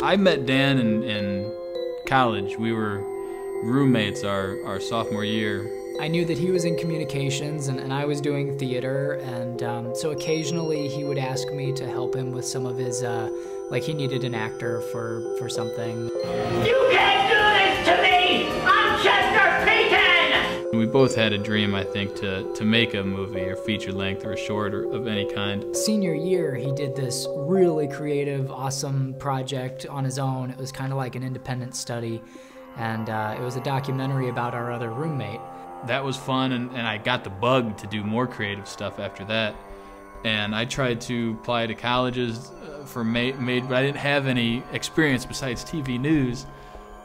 I met Dan in college. We were roommates our sophomore year. I knew that he was in communications and I was doing theater, and so occasionally he would ask me to help him with some of his, like he needed an actor for something. You can't do this to me! I'm Chester Peyton! We both had a dream, I think, to make a movie or feature length or a short or of any kind. Senior year, he did this really creative, awesome project on his own. It was kind of like an independent study, and it was a documentary about our other roommate. That was fun, and I got the bug to do more creative stuff after that. And I tried to apply to colleges for but I didn't have any experience besides TV news,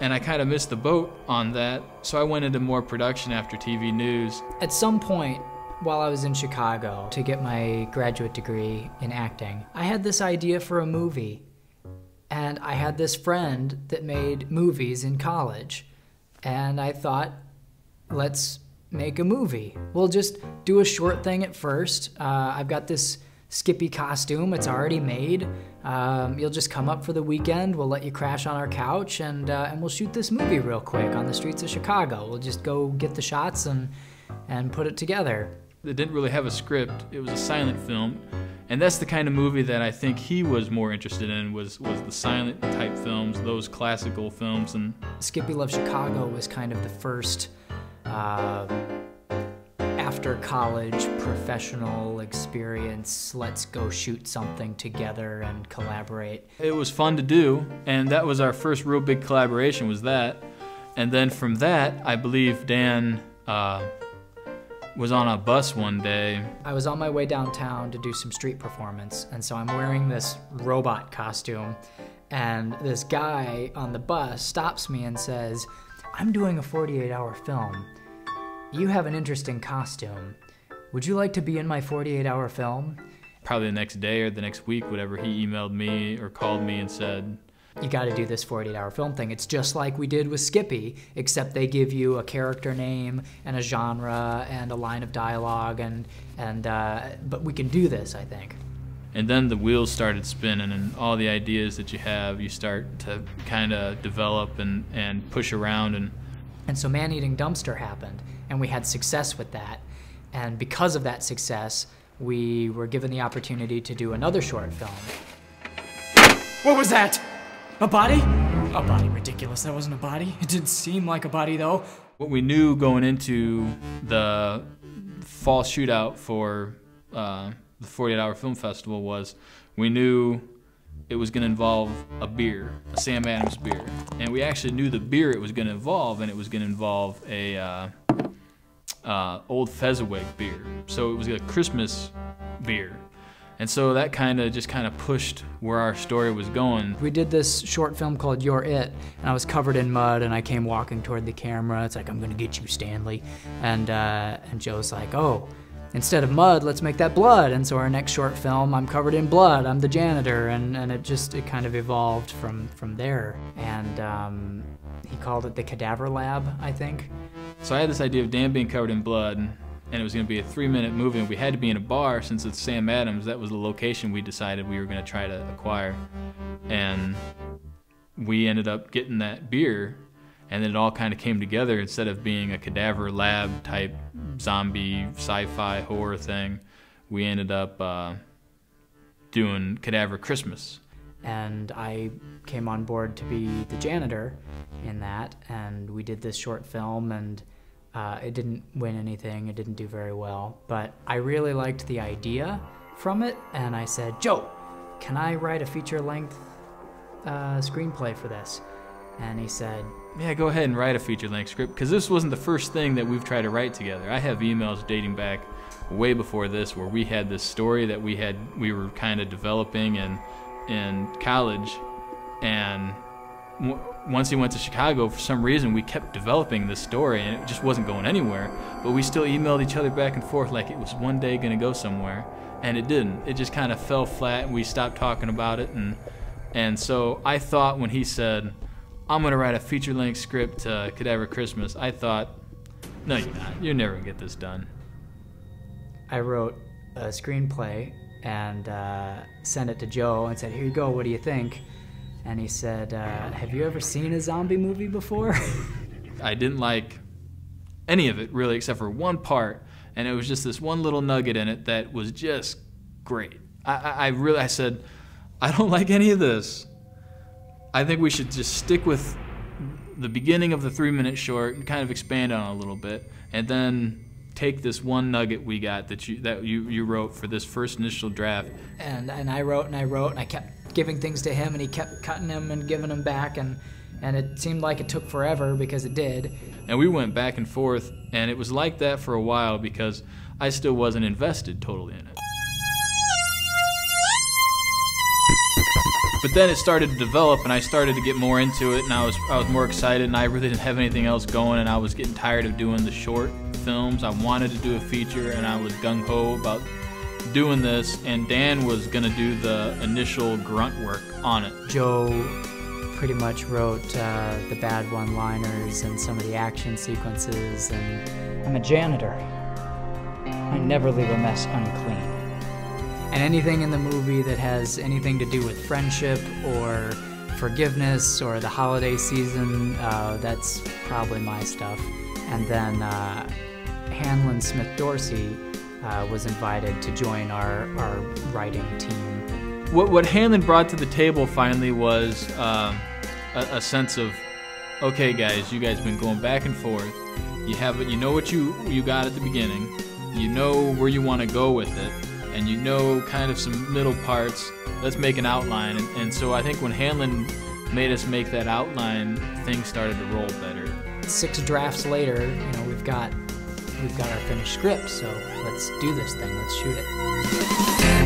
and I kind of missed the boat on that. So I went into more production after TV news. At some point, while I was in Chicago to get my graduate degree in acting, I had this idea for a movie. And I had this friend that made movies in college. And I thought, let's make a movie. We'll just do a short thing at first. I've got this Skippy costume, it's already made. You'll just come up for the weekend, we'll let you crash on our couch, and we'll shoot this movie real quick on the streets of Chicago. We'll just go get the shots and put it together. It didn't really have a script, it was a silent film. And that's the kind of movie that I think he was more interested in, was the silent type films, those classical films. And Skippy Loves Chicago was kind of the first after college professional experience, let's go shoot something together and collaborate. It was fun to do, and that was our first real big collaboration, was that. And then from that, I believe Dan was on a bus one day. I was on my way downtown to do some street performance, and so I'm wearing this robot costume, and this guy on the bus stops me and says, "I'm doing a 48-hour film. You have an interesting costume. Would you like to be in my 48-hour film?" Probably the next day or the next week, whatever, he emailed me or called me and said, "You gotta do this 48-hour film thing. It's just like we did with Skippy, except they give you a character name and a genre and a line of dialogue, but we can do this, I think." And then the wheels started spinning, and all the ideas that you have, you start to kind of develop and push around. And so Man-Eating Dumpster happened, and we had success with that. And because of that success, we were given the opportunity to do another short film. What was that? A body? A body, ridiculous, that wasn't a body. It didn't seem like a body though. What we knew going into the fall shootout for the 48-Hour Film Festival was we knew it was going to involve a beer, a Sam Adams beer. And we actually knew the beer it was going to involve, and it was going to involve a Old Fezziwig beer. So it was a Christmas beer. And so that just kind of pushed where our story was going. We did this short film called You're It, and I was covered in mud, and I came walking toward the camera. It's like, "I'm gonna get you, Stanley." And Joe's like, "Oh, instead of mud, let's make that blood." And so our next short film, I'm covered in blood, I'm the janitor, and it kind of evolved from there. And he called it the Cadaver Lab, I think. So I had this idea of Dan being covered in blood, and it was going to be a 3-minute movie, and we had to be in a bar since it's Sam Adams. That was the location we decided we were going to try to acquire. And we ended up getting that beer, and then it all kind of came together. Instead of being a Cadaver Lab type zombie sci-fi horror thing, we ended up doing Cadaver Christmas. And I came on board to be the janitor in that, and we did this short film, and it didn't win anything, it didn't do very well, but I really liked the idea from it, and I said, "Joe, can I write a feature-length screenplay for this?" And he said, "Yeah, go ahead and write a feature-length script," because this wasn't the first thing that we've tried to write together. I have emails dating back way before this where we had this story that we were kind of developing in college, and once he went to Chicago, for some reason we kept developing this story and it just wasn't going anywhere, but we still emailed each other back and forth like it was one day going to go somewhere, and it didn't. It just kind of fell flat, and we stopped talking about it. And so I thought when he said, "I'm going to write a feature-length script to Cadaver Christmas," I thought, "No, you're not. You're never going to get this done." I wrote a screenplay and sent it to Joe and said, "Here you go, what do you think?" and he said, have you ever seen a zombie movie before? I didn't like any of it really, except for one part, and it was just this one little nugget in it that was just great. I said, I don't like any of this. I think we should just stick with the beginning of the 3-minute short and kind of expand on it a little bit, and then take this one nugget we got that you wrote for this first initial draft. And I wrote and I wrote, and I kept giving things to him, and he kept cutting them and giving them back, and it seemed like it took forever, because it did. And we went back and forth, and it was like that for a while because I still wasn't invested totally in it. But then it started to develop, and I started to get more into it, and I was more excited, and I really didn't have anything else going, and I was getting tired of doing the short films. I wanted to do a feature, and I was gung-ho about doing this, and Dan was going to do the initial grunt work on it. Joe pretty much wrote the bad one-liners and some of the action sequences, and I'm a janitor. I never leave a mess unclean. And anything in the movie that has anything to do with friendship or forgiveness or the holiday season, that's probably my stuff. And then Hanlon Smith Dorsey was invited to join our writing team. What Hanlon brought to the table finally was a sense of, okay guys, you guys have been going back and forth. You know what you got at the beginning. You know where you want to go with it. And you know kind of some middle parts. Let's make an outline. And so I think when Hanlon made us make that outline, things started to roll better. 6 drafts later, we've got our finished script, so let's do this thing. Let's shoot it.